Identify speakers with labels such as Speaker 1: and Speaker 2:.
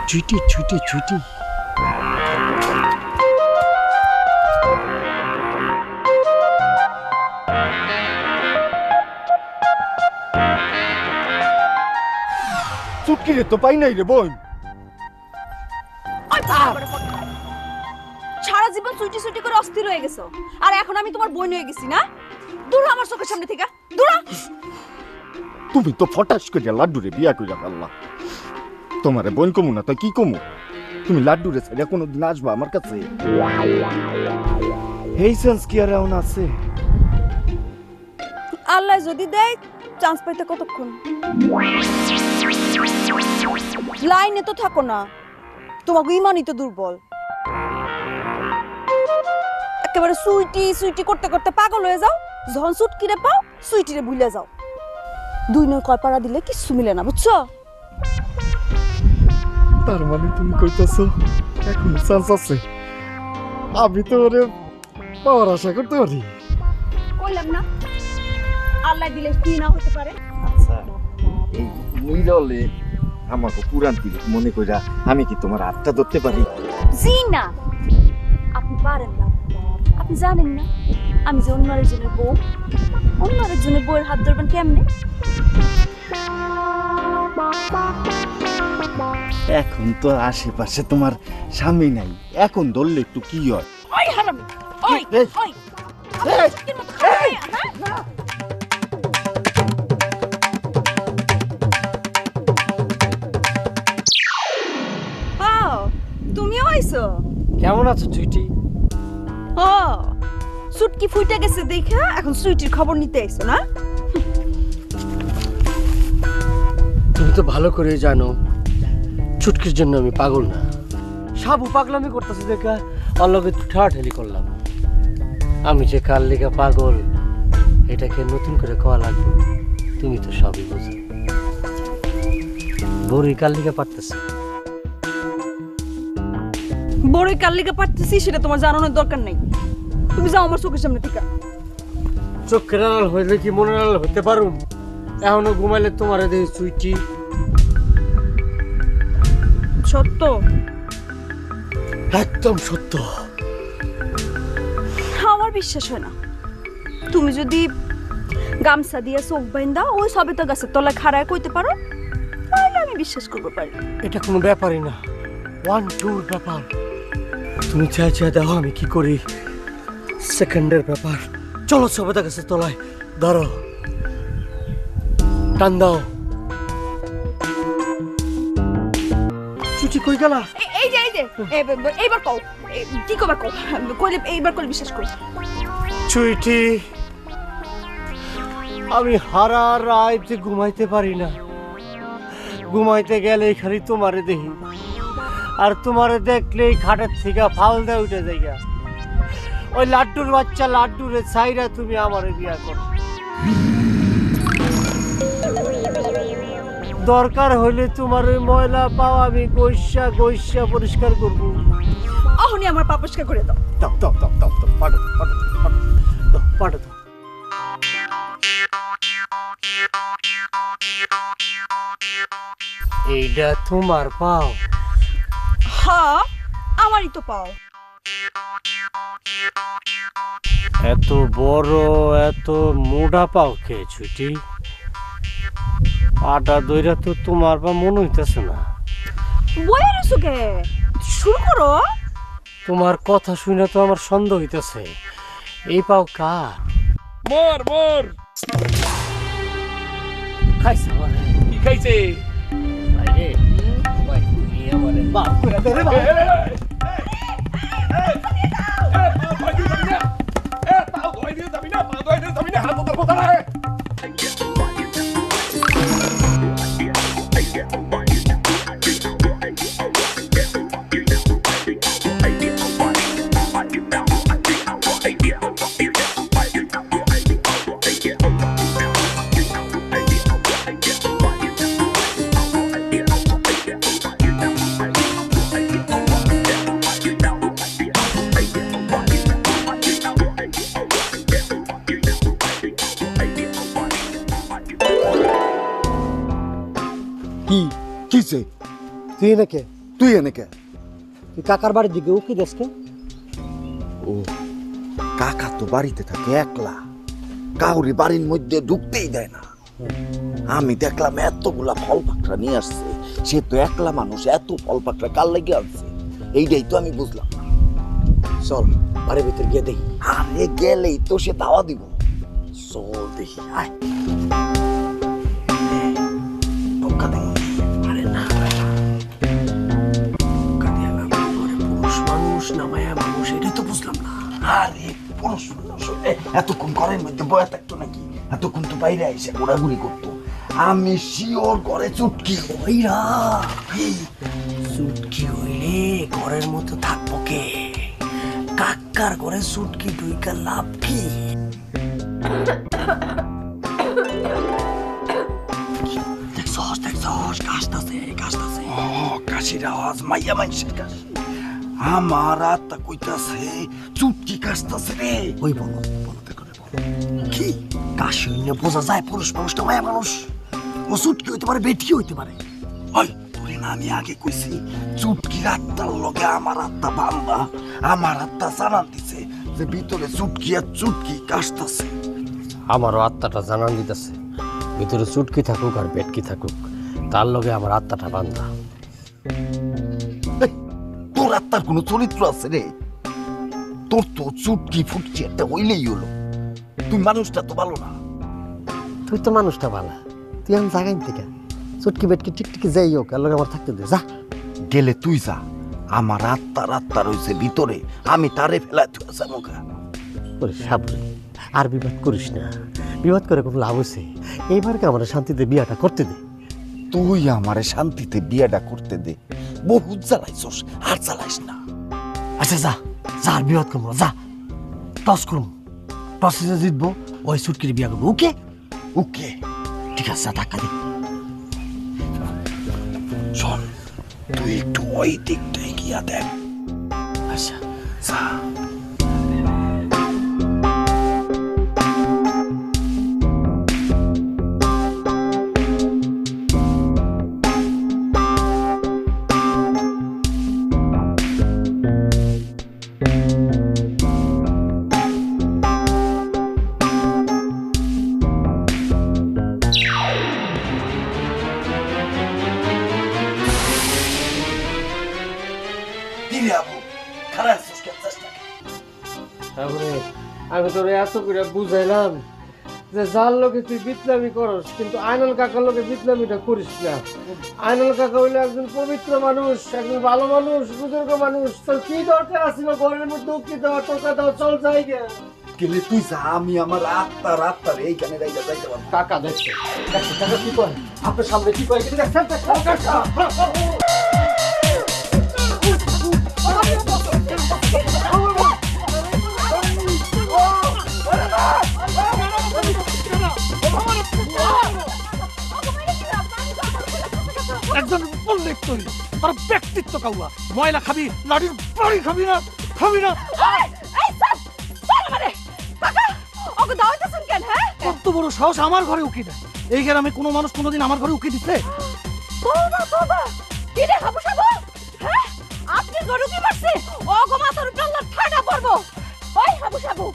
Speaker 1: ছুটি ছুটি ছুটি চুটকি রে তো পাই নাই রে বোন।
Speaker 2: সারা জীবন সুইটি সুইটি করে অস্থির হয়ে গেছো, আর এখন আমি তোমার বোন হয়ে গেছি না? দূর আমার চোখের সামনে থেকে দূর।
Speaker 1: তুমি তো ফটাস করে লাড্ডুরে বিয়া করে ফেললা। তোমারে বোন কমু না তো কি কমু? তুমি লাড্ডুরে ছেড়ে কোনোদিন আসবা আমার কাছে? এই সেন্স কি আর এমন আছে?
Speaker 2: আল্লাহ যদি দেয় চান্স পাইতে কতক্ষণ? লাইনে তো থাকো না, তোমাকে ইমানই তো দুর্বল। একেবারে সুইটি সুইটি করতে করতে পাগল হয়ে যাও, যখন সুটকিরে পাও সুইটিরে ভুলে যাও। দুই নয় কয় পাড়া দিলে কিচ্ছু মিলে না, বুঝছো?
Speaker 1: তার মানে তুমি কইতাছো এখনো চান্স আছে? আমি তো ওরে পাওয়ার আশা করতে পারি।
Speaker 2: কইলাম না আল্লাহ দিলে কি না হতে পারে।
Speaker 1: আচ্ছা এই মিললে আমাকে পুরান দিলে মনে কইরা আমি কি তোমার হাতটা ধরতে পারি?
Speaker 2: জি না, আপনি পারেন না। আপনি জানেন না আমি যে অন্য আরেকজনের বউ, অন্য আরেকজনের বউয়ের হাত ধরবেন কেমনে?
Speaker 1: এখন তো আশেপাশে তোমার স্বামী নাই, এখন ধরলে একটু কি হয়?
Speaker 2: ওই হারামি, ওই
Speaker 1: এই,
Speaker 2: ওই আপনি চুক্তির মতো খারাপ না? তুমিও আইছো?
Speaker 3: কেমন আছো চুইটি?
Speaker 2: ও সুটকি ফুইটা গেছে দেখা এখন সুইটির খবর নিতে আইছো না?
Speaker 3: তুমি তো ভালো করে জানো চুটকির জন্য আমি পাগল না। সাবু পাগলামি করতেছে দেখা অল্লগে ঠাঠালি করলাম। আমি যে কার লেগা পাগল এটাকে নতুন করে কওয়া লাগবে। তুমি তো সবই বোঝো। বড়ই কার লেগা পারতেছে।
Speaker 2: বড়ই কার লেগা পারতেছি সেটা তোমার জানানোর দরকার নাই। তুমি যাও আমার চোখের সামনে থেকে।
Speaker 3: চোখের আড়াল হইলে কি মনের আড়াল হইতে পারুম? এখনো ঘুমাইলে তোমার দেখি চুইটি।
Speaker 2: সত্য,
Speaker 3: একদম সত্য।
Speaker 2: আমার বিশ্বাস হয় না। তুমি যদি গামছা দিয়ে চোখ বাইন্দা ওই সবেতা গাছের তলায় খাড়ায় কইতে পারো তাহলে আমি বিশ্বাস করবো পারি।
Speaker 3: এটা কোনো ব্যাপারই না, 1 2 ব্যাপার। তুমি চাই চাই দেখো আমি কি করি। সেকেন্ডের ব্যাপার। চলো সবেতা গাছের তলায় ধরো, টান দাও। চুচি কই গেলা?
Speaker 2: এই যে এইবার কও, কি কবার কও, কইলে এইবার কইলে বিশ্বাস করো।
Speaker 3: চুইটি, আমি হারা রাত ঘুমাইতে পারি না। ঘুমাইতে গেলে খালি তোমারে দেখি, আর তোমারে দেখলেই খাটের থেকে ফাল দেয় উঠে যাইগা। ওই লাড্ডুর বাচ্চা লাড্ডুরে চাইরা তুমি আমারে বিয়া করো। দরকার হইলে তোমার ওই ময়লা পাও আমি গৈসা গৈসা পরিষ্কার করব।
Speaker 2: অহনি আমার পা পরিষ্কার করে দাও।
Speaker 3: দাও দাও দাও দাও দাও, পাঠো দাও, পাঠো দাও, পাঠো দাও, পাঠো দাও। এইটা তোমার পাও?
Speaker 2: হ্যাঁ আমারই তো পাও।
Speaker 3: এত বড় এত মোটা পাও কে ছুটি? পাটা দইরা তো তোমার পা মনে হইতেছে না।
Speaker 2: বইয়ের সুকে শুরু করো।
Speaker 3: তোমার কথা শুনে তো আমার সন্দেহ হইতেছে। এই পাও কার?
Speaker 4: মোর মোর
Speaker 3: খাইছে আমারে।
Speaker 4: কি খাইছে?
Speaker 3: আরে ভাই তুমি আমারে বাপ করে ধরে বাপ।
Speaker 4: পাও ধোয়াই দিয়ে যাবি না, পা ধোয়াই দিয়ে যাবি না, হাত ধর কথা না।
Speaker 1: কি কিছে?
Speaker 3: তুই নাকি
Speaker 1: তুই এনেকে
Speaker 3: তুই কাকার বাড়ির দিকে উকি দেশকে
Speaker 1: ও কাকা তো বাড়িতে থাকে একলা, কাউরি বাড়ির মধ্যে ঢুকতেই দেয় না। আমি দেখলাম এতগুলা ফল পাকড়া নিয়ে আসছে, সে তো একলা মানুষ, এত ফল পাকড়া কার লেগে আনছে এইটাই তো আমি বুঝলাম না।
Speaker 3: চল বাড়ির ভিতর গিয়ে দেখি।
Speaker 1: আরে গেলেই তো সে দাওয়া দিব। চল দেখি, আয়। টোকা দে।
Speaker 3: আরে না টোকা দিয়ে লাভ কি? ঘরে পুরুষ মানুষ না মায়া মানুষ এটাই তো বুঝলাম না।
Speaker 1: আরে পুরুষ মানুষ হলে এতক্ষণ ঘরের মধ্যে বয়া থাকতো নাকি? এতক্ষণ তো বাইরে এসে ঘোরাঘুরি করতো। আমি শিওর ঘরে চুটকি
Speaker 3: ওইরা সুটকি হইলে ঘরের মতো থাকবো কে? কাকার ঘরে সুটকি ঢুইকা লাভ কি? দেখছস কাশতাছে।
Speaker 1: কাশির আওয়াজ মাইয়া মানুষের কাশি। আমার আত্মা কইতাছে চুটকি কাশতাছে রে।
Speaker 3: ওই বলো কি কাশি হইলে বোঝা যায় পুরুষ মানুষ না মায়া মানুষ। ও সুটকি হইতে পারে, বেটকি হইতে পারে।
Speaker 1: ওই তোরে না আমি আগে কইছি চুটকির আত্মার লগে আমার আত্মা বান্ধা। আমার আত্মা জানান দিছে যে ভিতরে চুটকি আর চুটকি কাশতাছে।
Speaker 3: আমারও আত্মাটা জানান দিতেছে ভিতরে চুটকি থাকুক আর বেটকি থাকুক, তার লগে আমার আত্মাটা বান্ধা।
Speaker 1: এই, তোর আত্মার কোনো চরিত্র আছে রে? তোর তো চুটকি ফুটকি একটা হইলেই হলো। তুই মানুষটা তো ভালো না।
Speaker 3: তুই তো মানুষটা বালা, তুই আমি জাগাইন থেকে চুটকি বেটকি টিকটিকি যাই হোক এর লগে আমার থাকতে দে। যা
Speaker 1: গেলে তুই যা, আমার আত্মা রয়েছে ভিতরে, আমি তারে ফেলাই তুই মুখা।
Speaker 3: ওরে সাবরে আর বিবাদ করিস না, বিবাদ করে কোনো লাভ হয়েছে? এইবারকে আমার শান্তিতে বিয়াটা করতে দে।
Speaker 1: তুই আমারে শান্তিতে বিয়েটা করতে দে। বহুত জ্বালাইছস, আর জ্বালাইস না।
Speaker 3: আচ্ছা যা যা, আর বিবাদ করবো, যা টস করবো, টসে যে জিতবো ওই চুটকির বিয়া করবো। ওকে
Speaker 1: ওকে,
Speaker 3: ঠিক আছে, টাকা দে।
Speaker 1: শোন, তুই একটু ওই দিকটাই গিয়া দেখ।
Speaker 3: আচ্ছা
Speaker 1: যা।
Speaker 3: আমি তোর এত করে বুঝাইলাম যে যার লোকে তুই বিপ্লবী করস, কিন্তু আইনাল কাকার লোকে বিপ্লবীটা করিস না। আইনাল কাকা হইলো একজন পবিত্র মানুষ, একজন ভালো মানুষ, বুজুর্গ মানুষ। তোর কি দরকার আছিল ঘরের মধ্যে উকি দেওয়া, টোকা দেওয়া? চল যাই গে।
Speaker 1: গেলে তুই যা, আমি আমার আত্মার এইখানে যাইতে পারবো।
Speaker 3: কাকা দেখছে কাকা কি কয় আপনার সামনে কি কয় দেখছেন?
Speaker 4: একজন পল্লিক তৈরি, তার ব্যক্তিত্ব কাউয়া। ময়লা খাবি, লাঠির বাড়ি খাবি না, খাবি না। কত বড় সাহস আমার ঘরে উকি দেয়! এই গ্রামে কোনো মানুষ কোনোদিন আমার ঘরে উকি দিচ্ছে?
Speaker 2: আপনি গরু কি মারছে? ও গো মাথার উপরে আল্লাহ ঠাডা পড়বো। ওই হাবু সাবু